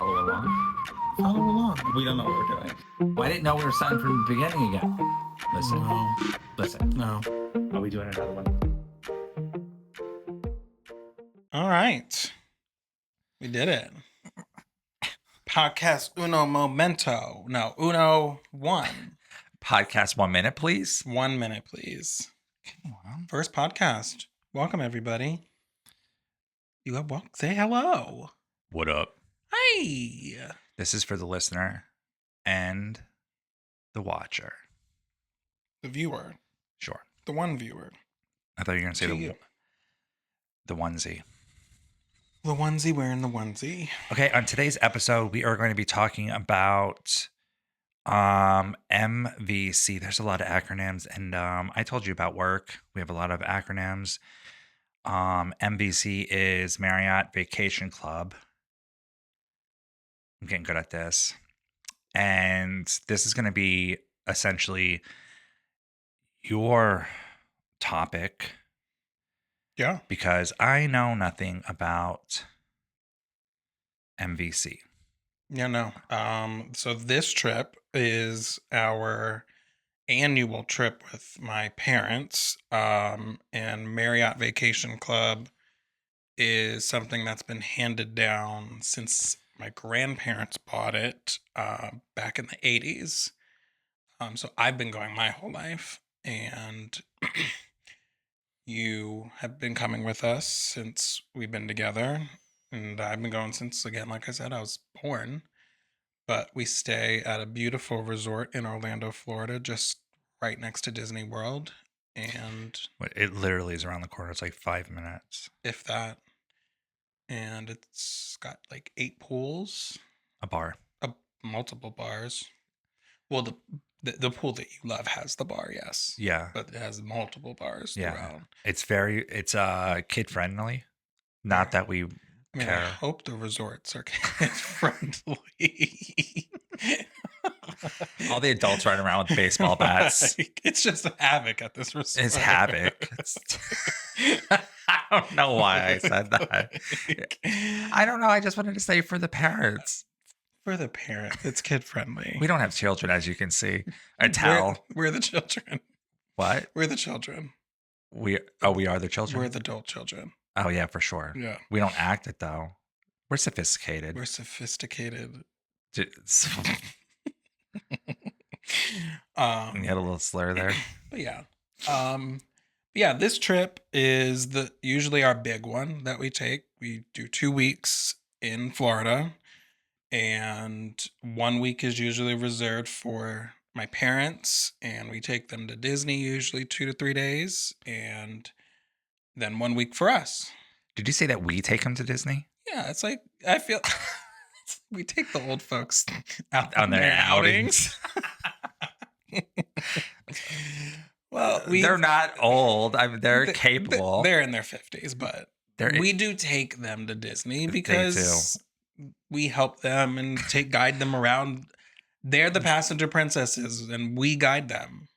Follow along. Follow along. We don't know what we're doing. Well, I didn't know we were starting from the beginning again. Listen. No. Listen. No. Are we doing another one? All right. We did it. Podcast uno momento. No, uno one. Podcast 1 minute, please. 1 minute, please. First podcast. Welcome, everybody. You have say hello. What up? Hey. This is for the listener and the watcher. The viewer. Sure. The one viewer. I thought you were going to say the onesie. The onesie wearing the onesie. Okay, on today's episode, we are going to be talking about MVC. There's a lot of acronyms, and I told you about work. We have a lot of acronyms. MVC is Marriott Vacation Club. I'm getting good at this. And this is going to be essentially your topic. Yeah. Because I know nothing about MVC. Yeah, no. So this trip is our annual trip with my parents. And Marriott Vacation Club is something that's been handed down since my grandparents bought it back in the 80s. So I've been going my whole life, and you have been coming with us since we've been together, and I've been going since, again, like I said, I was born. But we stay at a beautiful resort in Orlando, Florida, just right next to Disney World, and It literally is around the corner. It's like 5 minutes. if that, and it's got like 8 pools, A bar. multiple bars. Well, the pool that you love has the bar, yes. Yeah. But it has multiple bars throughout. It's kid friendly. Not that we care. I hope the resorts are kid friendly. All the adults running around with baseball bats. It's just havoc at this resort. It's havoc. I don't know why I said that. I don't know. I just wanted to say for the parents. For the parents, it's kid friendly. We don't have children, as you can see. A towel. We're the children. What? We're the children. We are the children. We're the adult children. Oh yeah, for sure. Yeah. We don't act it though. We're sophisticated. We're sophisticated. You had a little slur there. But yeah. This trip is usually our big one that we take. We do 2 weeks in Florida, and 1 week is usually reserved for my parents, and we take them to Disney usually 2 to 3 days, and then 1 week for us. Did you say that we take them to Disney? Yeah, it's like, I feel we take the old folks out On their outings. Well, they're not old. They're capable. They're in their 50s, but we do take them to Disney because we help them and guide them around. They're the passenger princesses, and we guide them.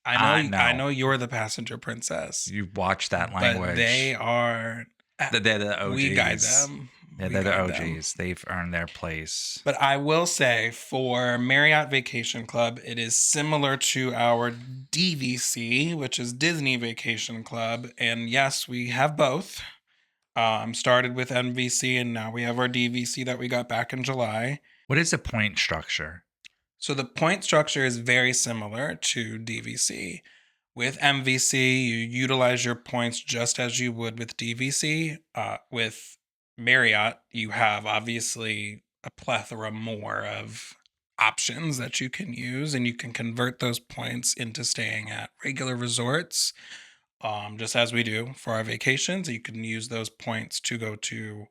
I know you're the passenger princess. You watch that language. But they are. They're the OGs. We guide them. Yeah, they're the OGs. They've earned their place. But I will say, for Marriott Vacation Club, it is similar to our DVC, which is Disney Vacation Club. And yes, we have both. Started with MVC, and now we have our DVC that we got back in July. What is the point structure? So the point structure is very similar to DVC. With MVC, you utilize your points just as you would with DVC. With Marriott, you have obviously a plethora more of options that you can use, and you can convert those points into staying at regular resorts. Just as we do for our vacations, you can use those points to go to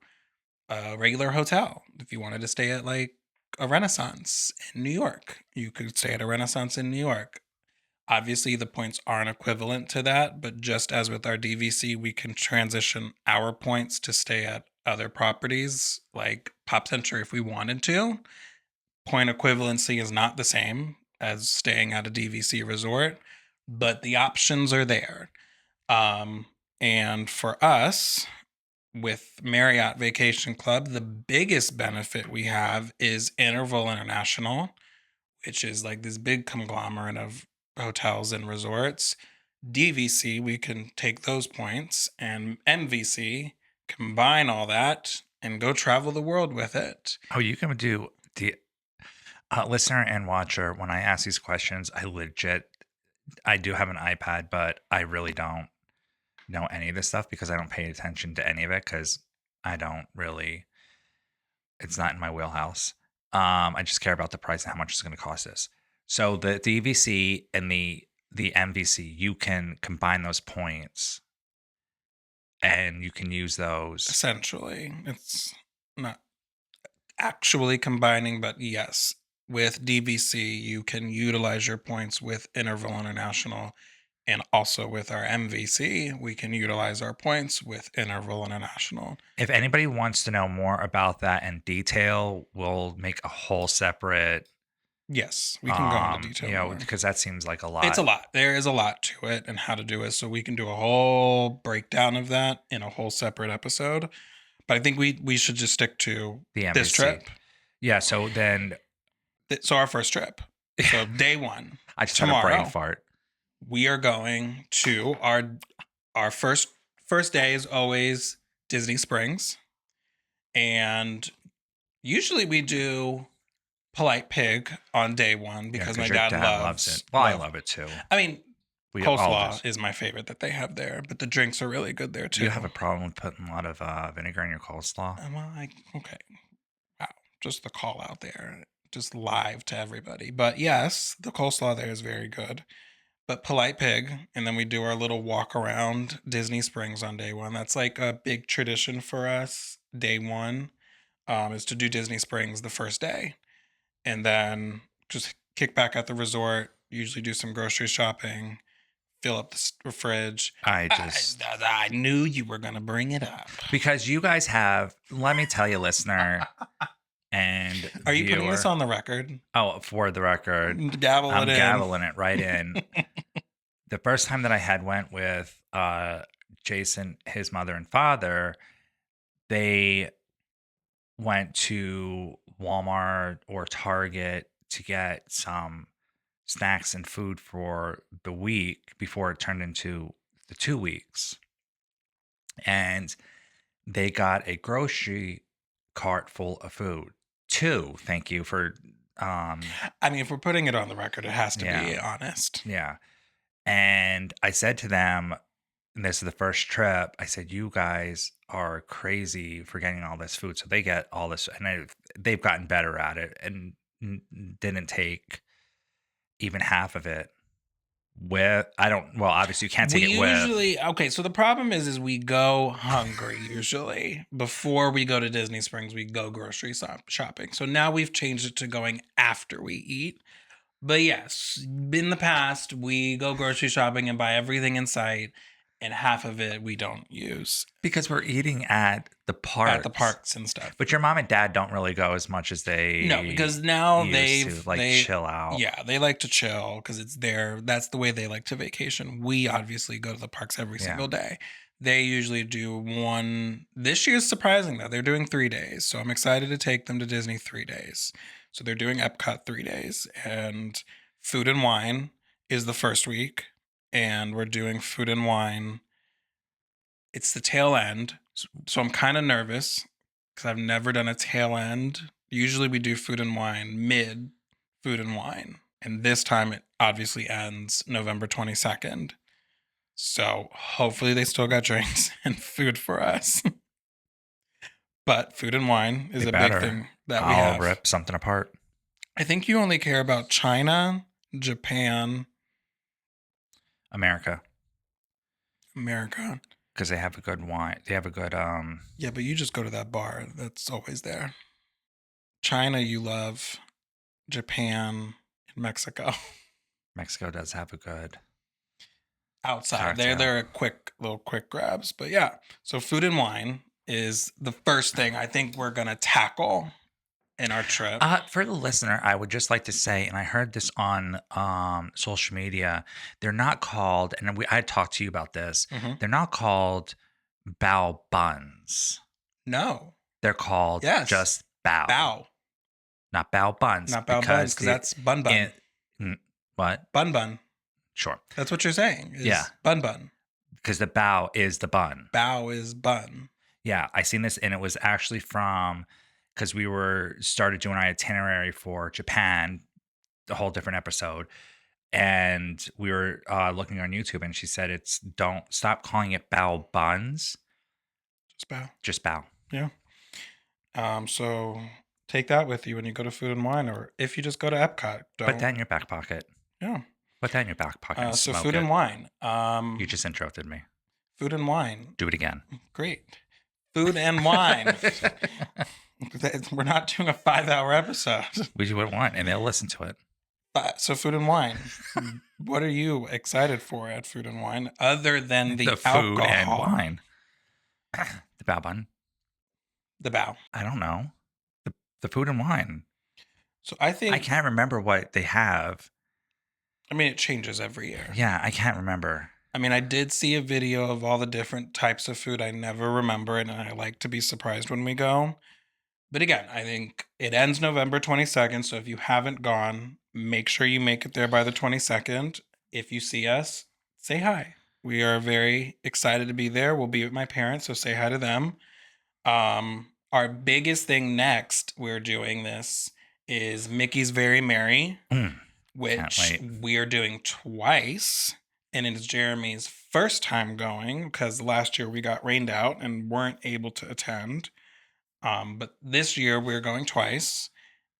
a regular hotel. If you wanted to stay at like a Renaissance in New York, you could stay at a Renaissance in New York. Obviously, the points aren't equivalent to that, but just as with our DVC, we can transition our points to stay at other properties like Pop Century if we wanted to. Point equivalency is not the same as staying at a DVC resort, but the options are there. And for us, with Marriott Vacation Club, the biggest benefit we have is Interval International, which is like this big conglomerate of hotels and resorts. DVC, we can take those points, and MVC, combine all that and go travel the world with it. Oh, you can do the listener and watcher. When I ask these questions, I do have an iPad, but I really don't know any of this stuff because I don't pay attention to any of it because I don't really, it's not in my wheelhouse. I just care about the price and how much it's going to cost us. So the DVC and the MVC, you can combine those points and you can use those. Essentially, it's not actually combining, but yes, with DVC, you can utilize your points with Interval International. And also with our MVC, we can utilize our points with Interval International. If anybody wants to know more about that in detail, we'll make a whole separate. Yes, we can go into detail more. Because that seems like a lot. It's a lot. There is a lot to it and how to do it. So we can do a whole breakdown of that in a whole separate episode. But I think we should just stick to this trip. Yeah. So then. So our first trip. So day one. I just had a brain fart. We are going to our first day is always Disney Springs. And usually we do Polite Pig on day one because my dad loves it. Well, I love it too. I mean, coleslaw is my favorite that they have there, but the drinks are really good there too. Do you have a problem with putting a lot of vinegar in your coleslaw? Well, okay. Wow. Just the call out there. Just live to everybody. But yes, the coleslaw there is very good. But Polite Pig, and then we do our little walk around Disney Springs on day one. That's like a big tradition for us. Day one is to do Disney Springs the first day. And then just kick back at the resort, usually do some grocery shopping, fill up the fridge. I knew you were going to bring it up. Because you guys have, let me tell you, listener, and are you putting this on the record? Oh, for the record. I'm gaveling it right in. The first time that I went with Jason, his mother and father, they went to Walmart or Target to get some snacks and food for the week before it turned into the 2 weeks. And they got a grocery cart full of food. 2, thank you for I mean, if we're putting it on the record, it has to be honest. Yeah. And I said to them, and this is the first trip, I said, you guys are crazy for getting all this food. So they get all this, and they've gotten better at it and didn't take even half of it. Obviously you can't take it with. Okay, so the problem is we go hungry usually. Before we go to Disney Springs, we go grocery shopping. So now we've changed it to going after we eat. But yes, in the past, we go grocery shopping and buy everything in sight, and half of it we don't use. Because we're eating at the parks. At the parks and stuff. But your mom and dad don't really go as much as they No, because now they chill out. Yeah, they like to chill because it's that's the way they like to vacation. We obviously go to the parks every single day. They usually do one. This year's surprising though. They're doing 3 days. So I'm excited to take them to Disney 3 days. So they're doing Epcot 3 days, and Food and Wine is the first week, and we're doing Food and Wine. It's the tail end, so I'm kind of nervous because I've never done a tail end. Usually we do Food and Wine mid Food and Wine, and this time it obviously ends November 22nd. So hopefully they still got drinks and food for us. But Food and Wine is a big thing that we have. I'll rip something apart. I think you only care about China, Japan, America. Because they have a good wine. They have a good Yeah, but you just go to that bar that's always there. China you love. Japan and Mexico. Mexico does have a good outside. They're little quick grabs. But yeah. So Food and Wine is the first thing I think we're gonna tackle in our trip. For the listener, I would just like to say, and I heard this on social media, they're not called, and I talked to you about this, they're not called bao buns. No. They're called Yes. just bao. Bao. Not bao buns. Not bao buns, because that's bun bun. What? Bun bun. Sure. That's what you're saying. Is Yeah. Bun bun. Because the bao is the bun. Bao is bun. Yeah, I seen this, and it was actually from, because we started doing our itinerary for Japan, a whole different episode, and we were looking on YouTube, and she said don't stop calling it bao buns, Just bao. just bao. Yeah. So take that with you when you go to Food and Wine, or if you just go to Epcot. Put that in your back pocket. Yeah. Put that in your back pocket. And So smoke Food it. and Wine. You just interrupted me. Food and Wine. Do it again. Great. Food and Wine. We're not doing a 5-hour episode. We do what we want, and they'll listen to it. So Food and Wine. What are you excited for at Food and Wine other than the food alcohol? and wine? The bao bun. The bao. I don't know. The food and wine. So I think I can't remember what they have. I mean, it changes every year. Yeah, I can't remember. I mean, I did see a video of all the different types of food. I never remember it, and I like to be surprised when we go. But again, I think it ends November 22nd. So if you haven't gone, make sure you make it there by the 22nd. If you see us, say hi. We are very excited to be there. We'll be with my parents, so say hi to them. Our biggest thing next, we're doing this, is Mickey's Very Merry, which we are doing twice. And it is Jeremy's first time going because last year we got rained out and weren't able to attend. But this year we're going twice,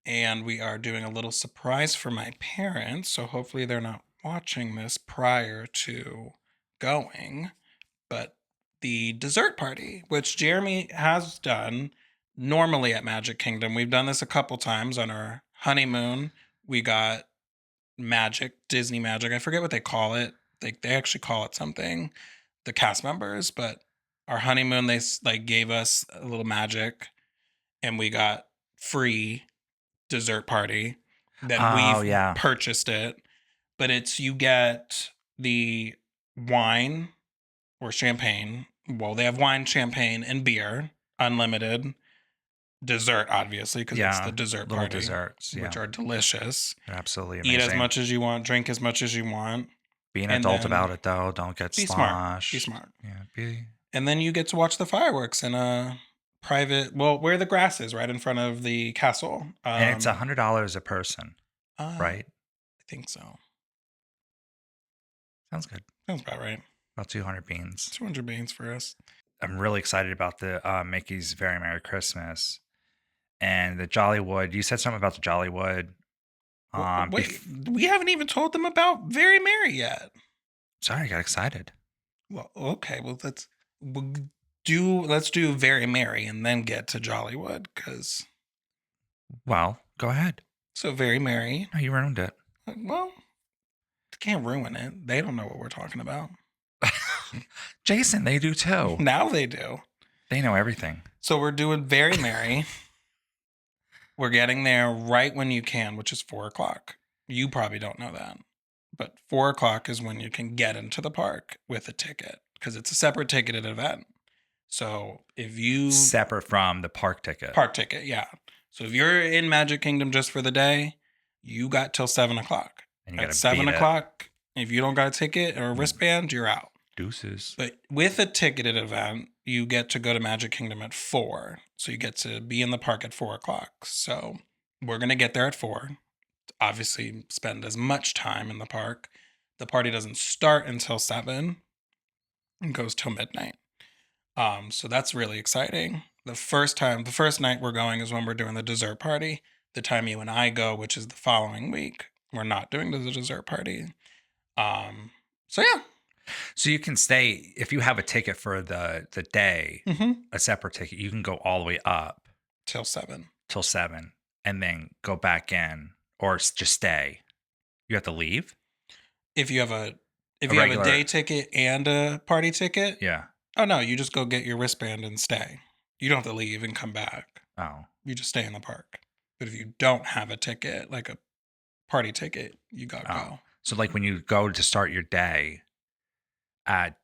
and we are doing a little surprise for my parents. So hopefully they're not watching this prior to going. But the dessert party, which Jeremy has done normally at Magic Kingdom. We've done this a couple times on our honeymoon. We got Disney Magic. I forget what they call it. They actually call it something, the cast members, but our honeymoon, they gave us a little magic and we got free dessert party. Then we've purchased it, but you get the wine or champagne. Well, they have wine, champagne, and beer, unlimited. Dessert, obviously, because it's the dessert little party, desserts, which are delicious. They're absolutely amazing. Eat as much as you want, drink as much as you want. Be an adult about it, though. Don't get sloshed. Be smart. Yeah, And then you get to watch the fireworks in a private, where the grass is, right in front of the castle. And it's $100 a person, right? I think so. Sounds good. Sounds about right. About 200 beans. 200 beans for us. I'm really excited about the Mickey's Very Merry Christmas. And the Jollywood. You said something about the Jollywood. Wait, we haven't even told them about Very Merry yet. Sorry, I got excited. Well, okay. Well, let's do Very Merry and then get to Jollywood, because. Well, go ahead. So Very Merry. No, you ruined it. Well, can't ruin it. They don't know what we're talking about. Jason, they do too. Now they do. They know everything. So we're doing Very Merry. We're getting there right when you can, which is 4:00. You probably don't know that. But 4:00 is when you can get into the park with a ticket, because it's a separate ticketed event. So if you... Separate from the park ticket. Park ticket, yeah. So if you're in Magic Kingdom just for the day, you got till 7:00. And you At 7:00, if you don't got a ticket or a wristband, you're out. Deuces. But with a ticketed event, you get to go to Magic Kingdom at 4. So you get to be in the park at 4:00. So we're going to get there at 4. Obviously, spend as much time in the park. The party doesn't start until 7 and goes till midnight. So that's really exciting. The first night we're going is when we're doing the dessert party. The time you and I go, which is the following week, we're not doing the dessert party. So yeah. So you can stay, if you have a ticket for the day, a separate ticket, you can go all the way up. Till 7. And then go back in, or just stay. You have to leave? If you have a day ticket and a party ticket? Yeah. Oh, no, you just go get your wristband and stay. You don't have to leave and come back. Oh. You just stay in the park. But if you don't have a ticket, like a party ticket, you got to go. So like when you go to start your day, at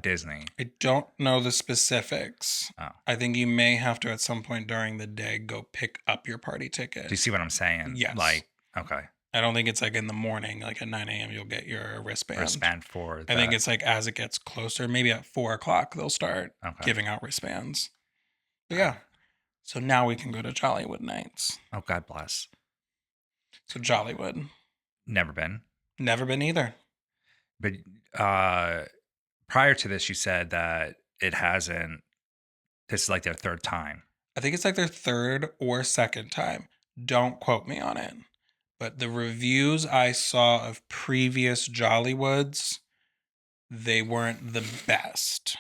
Disney. I don't know the specifics. Oh. I think you may have to at some point during the day go pick up your party ticket. Do you see what I'm saying? Yes. Like, okay. I don't think it's like in the morning, like at 9 a.m. you'll get your wristband. Wristband for I think it's like as it gets closer, maybe at 4 o'clock they'll start giving out wristbands. But yeah. So now we can go to Jollywood nights. Oh, God bless. So Jollywood. Never been. Never been either. But prior to this, you said that it hasn't. This is like their third time. I think it's like their third or second time. Don't quote me on it. But the reviews I saw of previous Jollywoods, they weren't the best.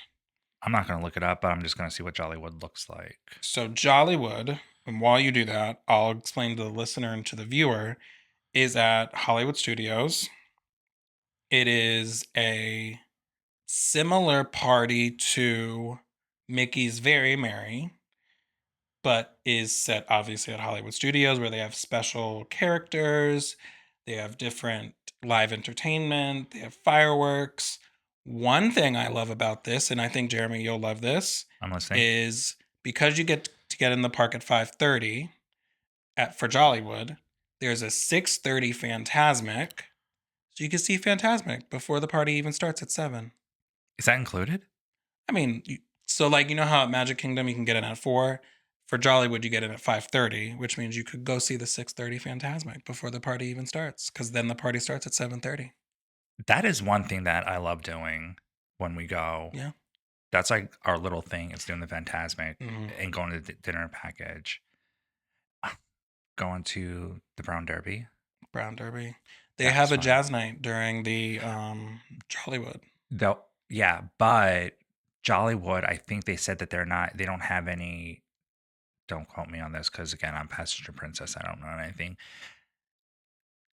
I'm not going to look it up, but I'm just going to see what Jollywood looks like. So Jollywood, and while you do that, I'll explain to the listener and to the viewer, is at Hollywood Studios. It is a similar party to Mickey's Very Merry, but is set obviously at Hollywood Studios where they have special characters, they have different live entertainment, they have fireworks. One thing I love about this, and I think Jeremy, you'll love this, I'm listening. is because you get to get in the park at 5:30 for Jollywood, there's a 6:30 Fantasmic, so you can see Fantasmic before the party even starts at 7. Is that included? I mean, so like, you know how at Magic Kingdom you can get in at 4? For Jollywood, you get in at 5:30, which means you could go see the 6:30 Fantasmic before the party even starts, because then the party starts at 7:30. That is one thing that I love doing when we go. Yeah. That's like our little thing. It's doing the Fantasmic Mhm. and going to the dinner package. Going to the Brown Derby. Brown Derby. They That's have a fun. jazz night during the Jollywood. Though, yeah, but Jollywood, I think they said that they don't have any. Don't quote me on this because again, I'm passenger princess. I don't know anything.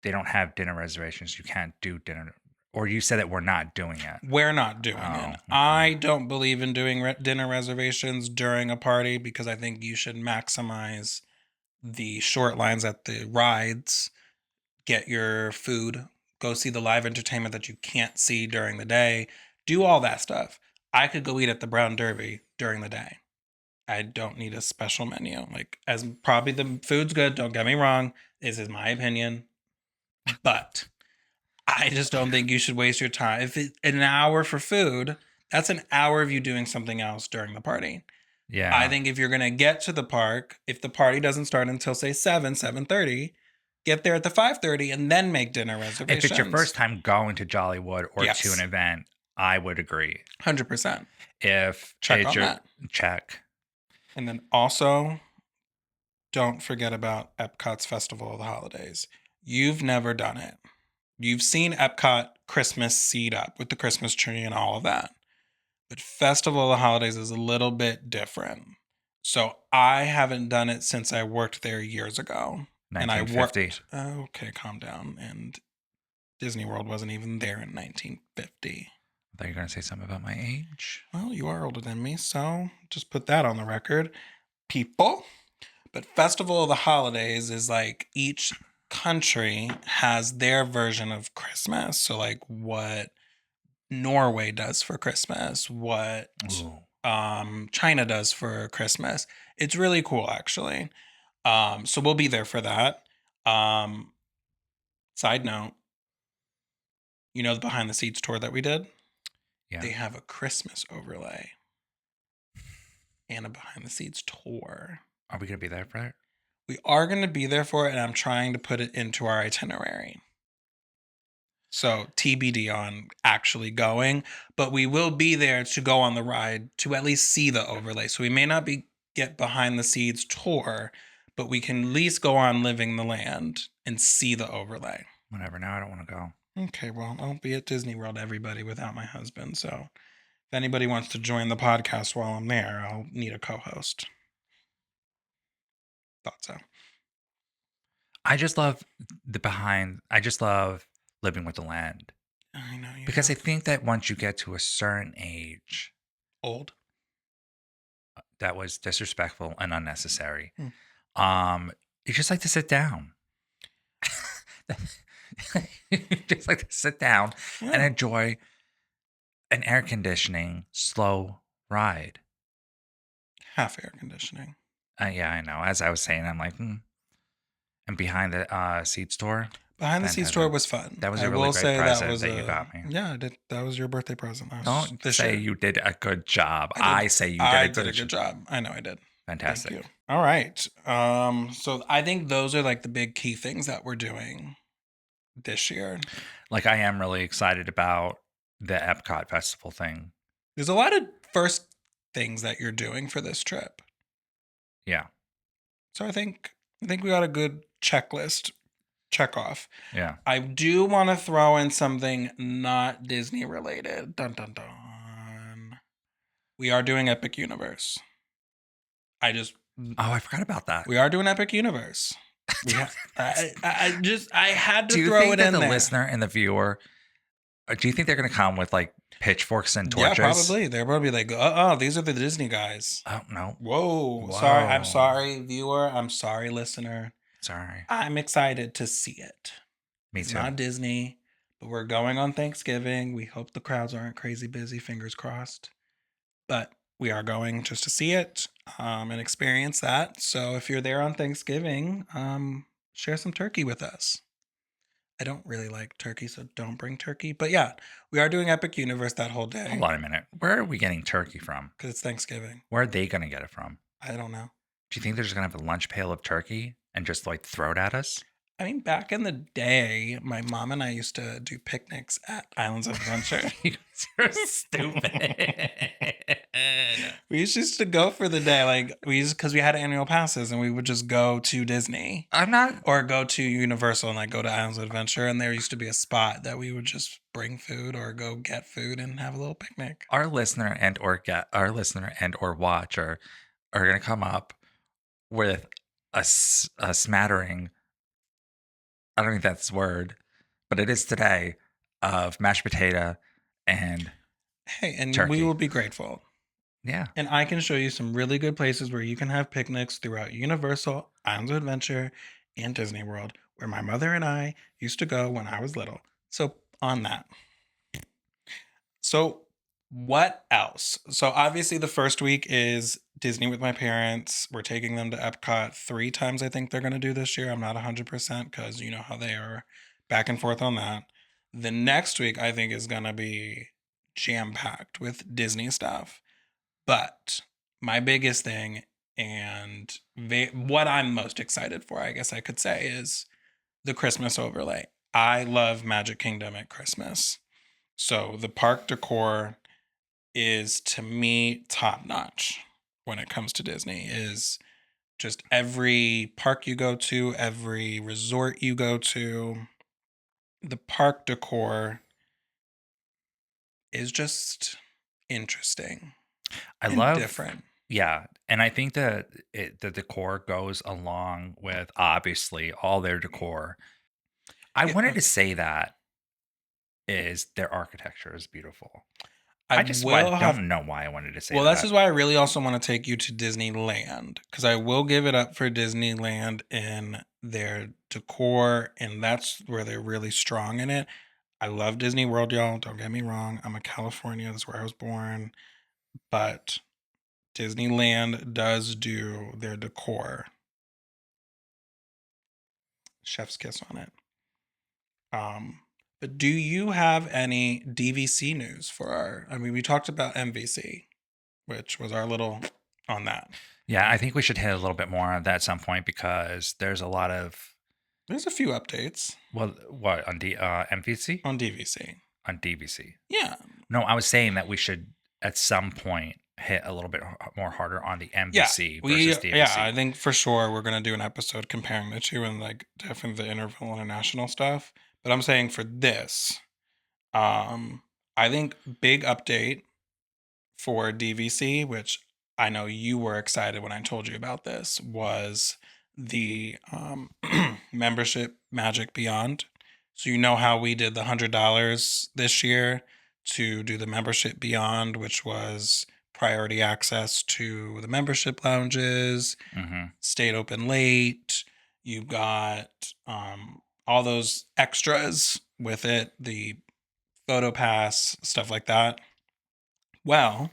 They don't have dinner reservations. You can't do dinner. Or you said that we're not doing it. We're not doing Oh, it. okay. I don't believe in doing dinner reservations during a party because I think you should maximize the short lines at the rides, get your food, go see the live entertainment that you can't see during the day, do all that stuff. I could go eat at the Brown Derby during the day. I don't need a special menu. Like, as probably the food's good, don't get me wrong. This is my opinion. But I just don't think you should waste your time. If it's an hour for food, that's an hour of you doing something else during the party. Yeah. I think if you're going to get to the park, if the party doesn't start until say 7:30, get there at the 5:30 and then make dinner reservations. If it's your first time going to Jollywood or Yes. to an event, I would agree. 100%. If Check it's on your that. check. And then also, don't forget about Epcot's Festival of the Holidays. You've never done it. You've seen Epcot Christmas seed up with the Christmas tree and all of that. But Festival of the Holidays is a little bit different. So I haven't done it since I worked there years ago. And I 1950. worked. Okay, calm down. And Disney World wasn't even there in 1950. I thought you were going to say something about my age. Well, you are older than me, so just put that on the record, people. But Festival of the Holidays is like each country has their version of Christmas. So like what Norway does for Christmas, what Ooh. China does for Christmas. It's really cool, actually. So we'll be there for that. Side note, you know the behind the scenes tour that we did? Yeah. They have a Christmas overlay and a behind the scenes tour. Are we going to be there for it? We are going to be there for it, and I'm trying to put it into our itinerary. So TBD on actually going, but we will be there to go on the ride to at least see the overlay. So we may not get behind the scenes tour, but we can at least go on Living the Land and see the overlay. Whatever. Now I don't want to go. Okay, well, I'll be at Disney World, everybody, without my husband. So if anybody wants to join the podcast while I'm there, I'll need a co-host. Thought so. I just love I just love living with the land. I know you Because I think that once you get to a certain age, old. that was disrespectful and unnecessary. You just like to sit down. You just like to sit down and enjoy an air conditioning slow ride. Half air conditioning. Yeah, I know. As I was saying, I'm like, and behind the seat store, Behind the Seat store fantastic. was fun. That was I a really will great say that present was that you got me. yeah, I did. That was your birthday present Don't this say year. you did a good job. I did. I say you did I a did a good good job. job. I know I did. Fantastic. Thank you. All right. So I think those are like the big key things that we're doing this year. Like, I am really excited about the Epcot Festival thing. There's a lot of first things that you're doing for this trip. Yeah. So I think we got a good checklist check off. Yeah. I do want to throw in something not Disney related. Dun dun dun. We are doing Epic Universe. Oh, I forgot about that. We are doing Epic Universe. I had to Do you throw think it that in the there. listener and the viewer, do you think they're going to come with like pitchforks and torches? Yeah, probably. They're probably like, these are the Disney guys. Oh, no. Whoa. Whoa. Sorry. I'm sorry, viewer. I'm sorry, listener. Sorry. I'm excited to see it. Me It's too. not Disney, but we're going on Thanksgiving. We hope the crowds aren't crazy busy, fingers crossed. But we are going just to see it and experience that. So if you're there on Thanksgiving, share some turkey with us. I don't really like turkey, so don't bring turkey. But yeah, we are doing Epic Universe that whole day. Hold on a minute. Where are we getting turkey from? Because it's Thanksgiving. Where are they going to get it from? I don't know. Do you think they're just going to have a lunch pail of turkey and just like throw it at us? I mean, back in the day, my mom and I used to do picnics at Islands of Adventure. You're stupid. We used to go for the day, because we had annual passes, and we would just go to Disney. I'm not. Or go to Universal and go to Islands of Adventure, and there used to be a spot that we would just bring food or go get food and have a little picnic. Our listener and or watcher are going to come up with a smattering. I don't think that's the word, but it is today, of mashed potato and Hey, and turkey. we will be grateful. Yeah. And I can show you some really good places where you can have picnics throughout Universal, Islands of Adventure, and Disney World, where my mother and I used to go when I was little. So on that. So what else? So obviously the first week is Disney with my parents. We're taking them to Epcot 3 times, I think they're going to do this year. I'm not 100% because you know how they are back and forth on that. The next week, I think, is going to be jam-packed with Disney stuff. But my biggest thing and what I'm most excited for, I guess I could say, is the Christmas overlay. I love Magic Kingdom at Christmas. So the park decor is, to me, top notch when it comes to Disney. Is just every park you go to, every resort you go to, the park decor is just interesting. I and love different. Yeah, and I think that the decor goes along with obviously all their decor. I Yeah. wanted to say that is their architecture is beautiful. I don't know why I wanted to say Well, that. that's just why I really also want to take you to Disneyland, because I will give it up for Disneyland in their decor, and that's where they're really strong in it. I love Disney World, y'all. Don't get me wrong. I'm a California. That's where I was born. But Disneyland does do their decor. Chef's kiss on it. But do you have any DVC news for we talked about MVC, which was our little on that. Yeah, I think we should hit a little bit more on that at some point because there's a lot of. There's a few updates. Well, what on MVC? On DVC. On DVC. Yeah. No, I was saying that we should at some point hit a little bit more harder on the MVC versus DVC. Yeah, I think for sure we're gonna do an episode comparing the two and definitely the Interval International stuff. But I'm saying for this, I think big update for DVC, which I know you were excited when I told you about this, was the membership Magic Beyond. So you know how we did the $100 this year to do the membership Beyond, which was priority access to the membership lounges, stayed open late. You got all those extras with it, the photo pass, stuff like that. Well,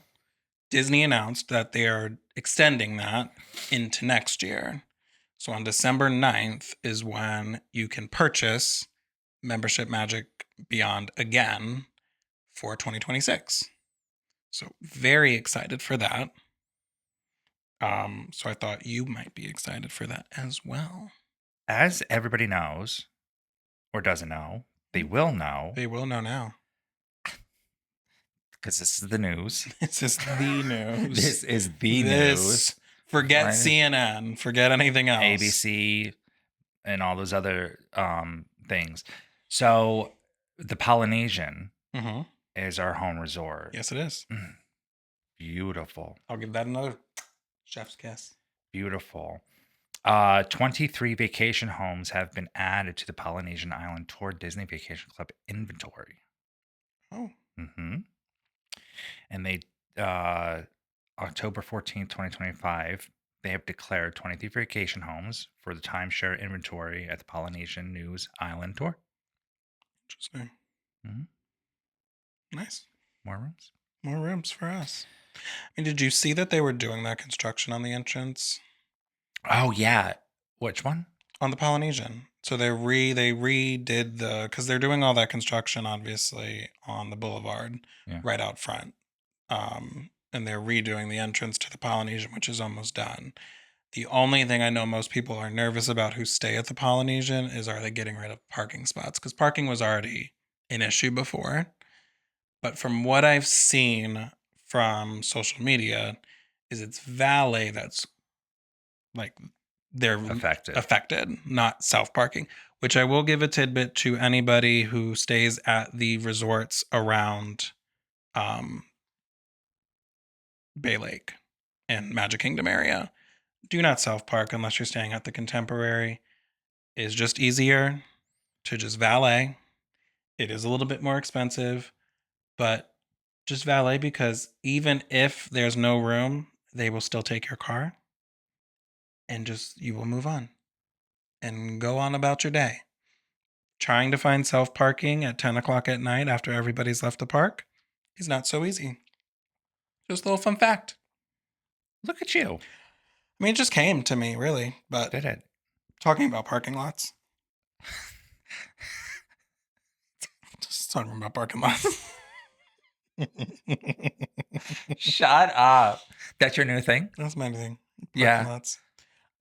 Disney announced that they are extending that into next year. So on December 9th is when you can purchase Membership Magic Beyond again for 2026. So very excited for that. So I thought you might be excited for that as well. As everybody knows, or doesn't know, they will know, They will know now. because this is the news. This is the news. This is the news. Forget Right. CNN. Forget anything else. ABC and all those other things. So the Polynesian Mm-hmm. is our home resort. Yes, it is. Beautiful. I'll give that another chef's kiss. Beautiful. 23 vacation homes have been added to the Polynesian Island Tour Disney Vacation Club inventory. Oh. Mm-hmm. And they, October 14th, 2025, they have declared 23 vacation homes for the timeshare inventory at the Polynesian News Island Tour. Interesting. Mhm. Nice. More rooms. More rooms for us. I mean, did you see that they were doing that construction on the entrance? Oh, yeah. Which one? On the Polynesian. So they redid because they're doing all that construction obviously on the boulevard Yeah. right out front. And they're redoing the entrance to the Polynesian, which is almost done. The only thing I know most people are nervous about who stay at the Polynesian is, are they getting rid of parking spots? Because parking was already an issue before. But from what I've seen from social media, is it's valet that's like they're Affected. not self-parking, which I will give a tidbit to anybody who stays at the resorts around Bay Lake and Magic Kingdom area. Do not self-park unless you're staying at the Contemporary. It's just easier to just valet. It is a little bit more expensive, but just valet, because even if there's no room, they will still take your car and just you will move on and go on about your day. Trying to find self-parking at 10 o'clock at night after everybody's left the park is not so easy. Just a little fun fact. Look at you. I mean, it just came to me, really. But Did it? talking about parking lots. Just talking about parking lots. Shut up. That's your new thing? That's my thing. Parking Yeah. lots.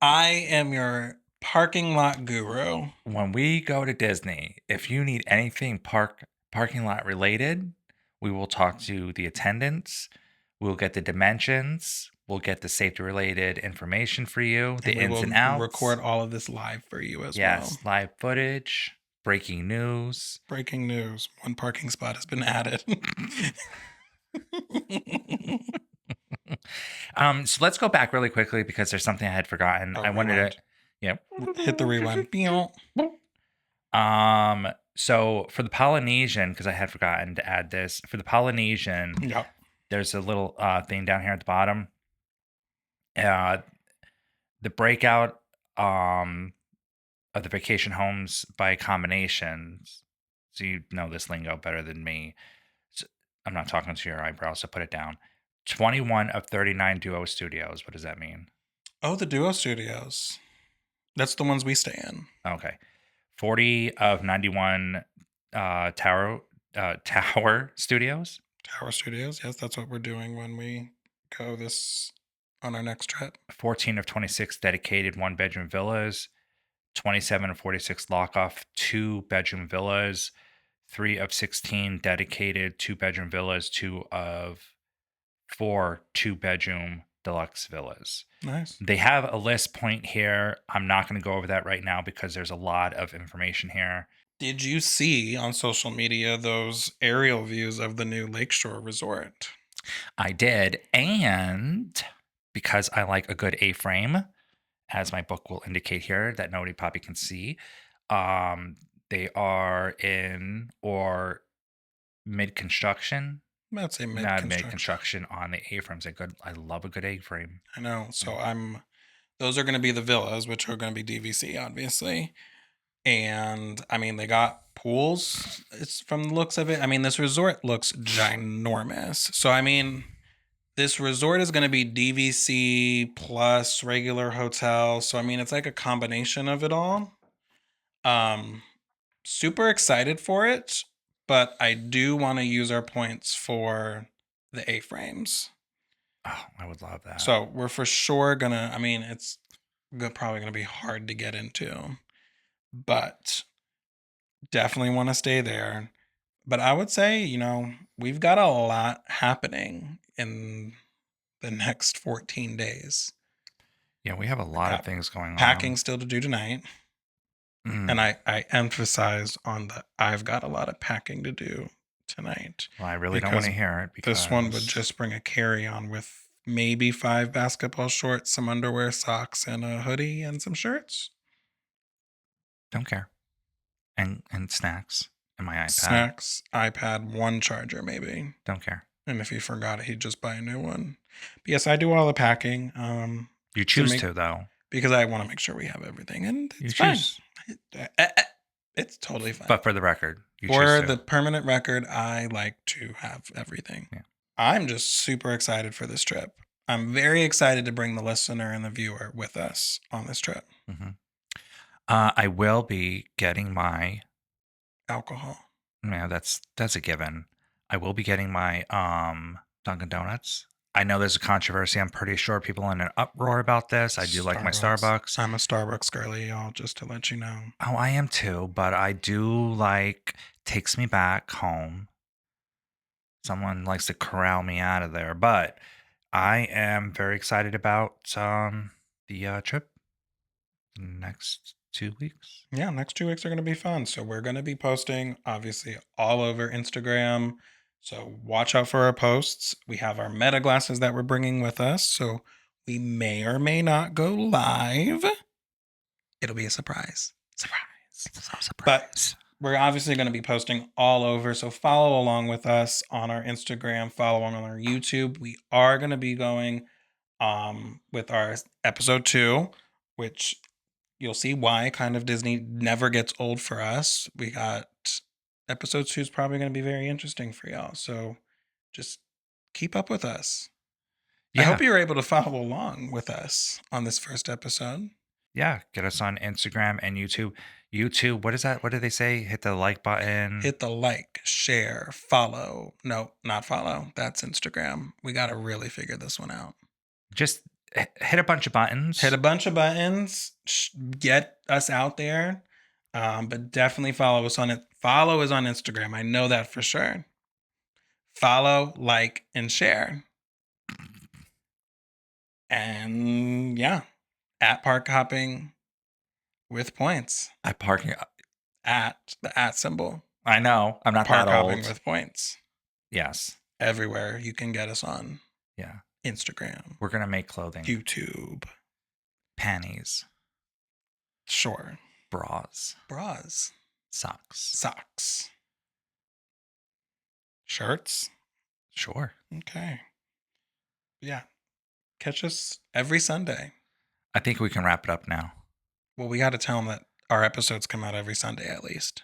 I am your parking lot guru. When we go to Disney, if you need anything parking lot related, we will talk to the attendants. We'll get the dimensions. We'll get the safety related information for you, the And we ins will and outs. record all of this live for you as well. Yes, live footage, breaking news. Breaking news. One parking spot has been added. So let's go back really quickly because there's something I had forgotten. Oh, I wanted rewind. to, yeah. Hit the rewind. So for the Polynesian, because I had forgotten to add this, for the Polynesian, Yep. there's a little thing down here at the bottom. The breakout of the vacation homes by combinations. So you know this lingo better than me. So I'm not talking to your eyebrows, so put it down. 21 of 39 duo studios. What does that mean? Oh, the Duo Studios. That's the ones we stay in. Okay. 40 of 91 tower studios. Tower Studios. Yes, that's what we're doing when we go on our next trip. 14 of 26 dedicated one-bedroom villas. 27 of 46 lock-off two-bedroom villas. 3 of 16 dedicated two-bedroom villas. 2 of 4 two-bedroom deluxe villas. Nice. They have a list point here. I'm not going to go over that right now because there's a lot of information here. Did you see on social media those aerial views of the new Lakeshore Resort? I did. And because I like a good A-frame, as my book will indicate here that nobody probably can see, they are in or mid-construction. I'd say Not mid-construction. mid-construction on the A-frames. I love a good A-frame. I know. So those are going to be the villas, which are going to be DVC, obviously. And I mean, they got pools. It's from the looks of it. I mean, this resort looks ginormous. So, I mean, this resort is going to be DVC plus regular hotel. So, I mean, it's like a combination of it all. Super excited for it, but I do want to use our points for the A-frames. Oh, I would love that. So we're for sure gonna, I mean, it's probably gonna be hard to get into, but definitely want to stay there. But I would say, you know, we've got a lot happening in the next 14 days. Yeah, we have a lot of things going Packing on. still to do tonight. Mm. And I emphasize on the I've got a lot of packing to do tonight. Well, I really don't want to because hear it because This one would just bring a carry-on with maybe 5 basketball shorts, some underwear, socks, and a hoodie and some shirts. don't care. And snacks and my iPad. Snacks, iPad, 1 charger maybe. Don't care. And if he forgot it, he'd just buy a new one. But yes, I do all the packing. You choose to though. Because I want to make sure we have everything, and You it's fine. choose. It's totally fine. But for the record, you For choose to. the permanent record, I like to have everything. Yeah. I'm just super excited for this trip. I'm very excited to bring the listener and the viewer with us on this trip. Mm-hmm. I will be getting my Alcohol. Yeah, that's a given. I will be getting my Dunkin' Donuts. I know there's a controversy. I'm pretty sure people are in an uproar about this. I do like my Starbucks. I'm a Starbucks girly, y'all, just to let you know. Oh, I am too, but I do like takes me back home. Someone likes to corral me out of there, but I am very excited about the trip next 2 weeks. Yeah, next 2 weeks are going to be fun. So we're going to be posting, obviously, all over Instagram. So watch out for our posts. We have our meta glasses that we're bringing with us. So we may or may not go live. It'll be a surprise. Surprise. But we're obviously going to be posting all over. So follow along with us on our Instagram, follow along on our YouTube. We are going to be going with our episode 2, which you'll see why kind of Disney never gets old for us. We got episode 2 is probably going to be very interesting for y'all. So just keep up with us. Yeah. I hope you're able to follow along with us on this first episode. Yeah, get us on Instagram and YouTube. YouTube, what is that? What did they say? Hit the like button. Hit the like, share, follow. No, not follow. That's Instagram. We got to really figure this one out. Just hit a bunch of buttons. Hit a bunch of buttons. Get us out there. But definitely follow us on it. Follow us on Instagram. I know that for sure. Follow, like, and share. And yeah, at Park Hopping with Points. At parking. At the at symbol. I know. I'm not Park that old. Hopping with Points. Yes. Everywhere you can get us on. Yeah. Instagram. We're going to make clothing. YouTube. Panties. Sure. Bras. Socks. Shirts. Sure. Okay. Yeah. Catch us every Sunday. I think we can wrap it up now. Well, we got to tell them that our episodes come out every Sunday at least.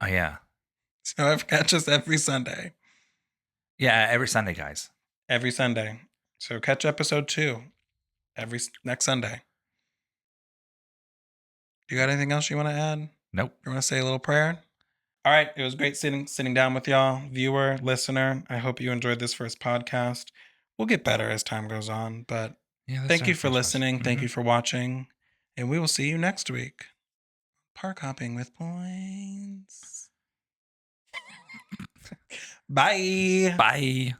Oh, yeah. So catch us every Sunday. Yeah, every Sunday, guys. Every Sunday. So catch episode 2 next Sunday. You got anything else you want to add? Nope. You want to say a little prayer? All right. It was great sitting down with y'all, viewer, listener. I hope you enjoyed this first podcast. We'll get better as time goes on, but Yeah, thank you for listening. Mm-hmm. Thank you for watching. And we will see you next week. Park Hopping with Points. Bye. Bye.